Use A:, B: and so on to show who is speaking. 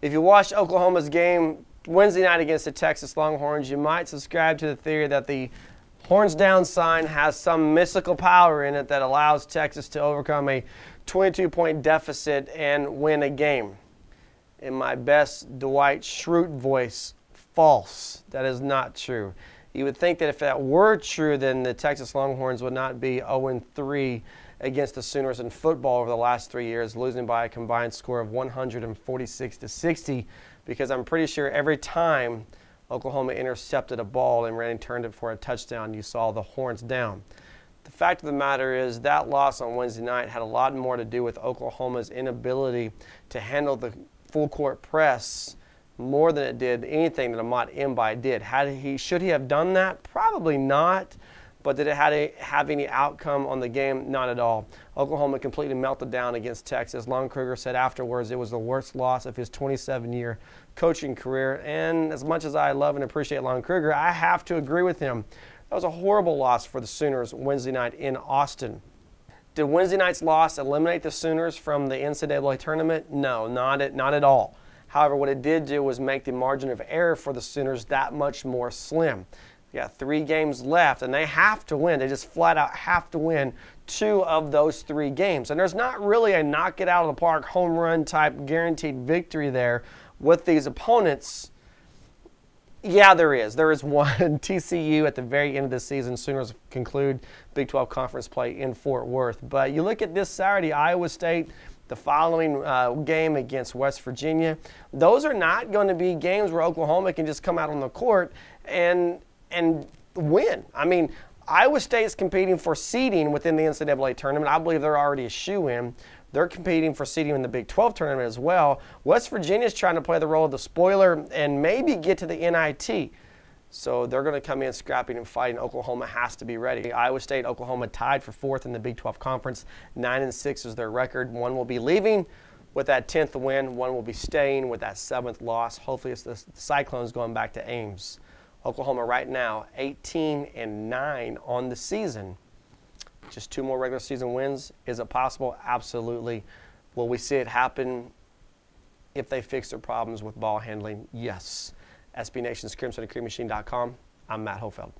A: If you watched Oklahoma's game Wednesday night against the Texas Longhorns, you might subscribe to the theory that the horns down sign has some mystical power in it that allows Texas to overcome a 22-point deficit and win a game. In my best Dwight Schrute voice, false. That is not true. You would think that if that were true, then the Texas Longhorns would not be 0-3 against the Sooners in football over the last 3 years, losing by a combined score of 146-60, because I'm pretty sure every time Oklahoma intercepted a ball and returned it for a touchdown, you saw the horns down. The fact of the matter is that loss on Wednesday night had a lot more to do with Oklahoma's inability to handle the full court press more than it did anything that Ahmad Mbai did. Should he have done that? Probably not. But did it have any outcome on the game? Not at all. Oklahoma completely melted down against Texas. Lon Kruger said afterwards it was the worst loss of his 27-year coaching career. And as much as I love and appreciate Lon Kruger, I have to agree with him. That was a horrible loss for the Sooners Wednesday night in Austin. Did Wednesday night's loss eliminate the Sooners from the NCAA tournament? No, not at all. However, what it did do was make the margin of error for the Sooners that much more slim. They got 3 games left, and they have to win. They just flat out have to win 2 of those 3 games. And there's not really a knock it out of the park, home run type guaranteed victory there with these opponents. Yeah, there is. There is one. TCU at the very end of the season. Sooners conclude Big 12 conference play in Fort Worth. But you look at this Saturday, Iowa State, the following game against West Virginia. Those are not going to be games where Oklahoma can just come out on the court and win. I mean, Iowa State is competing for seeding within the NCAA tournament. I believe they're already a shoo-in. They're competing for seeding in the Big 12 tournament as well. West Virginia is trying to play the role of the spoiler and maybe get to the NIT. So they're going to come in scrapping and fighting. Oklahoma has to be ready. Iowa State, Oklahoma tied for 4th in the Big 12 Conference. 9-6 is their record. One will be leaving with that 10th win. One will be staying with that 7th loss. Hopefully it's the Cyclones going back to Ames. Oklahoma right now 18-9 on the season. Just 2 more regular season wins. Is it possible? Absolutely. Will we see it happen if they fix their problems with ball handling? Yes. SB Nation's CrimsonandCreamMachine.com. I'm Matt Hofeld.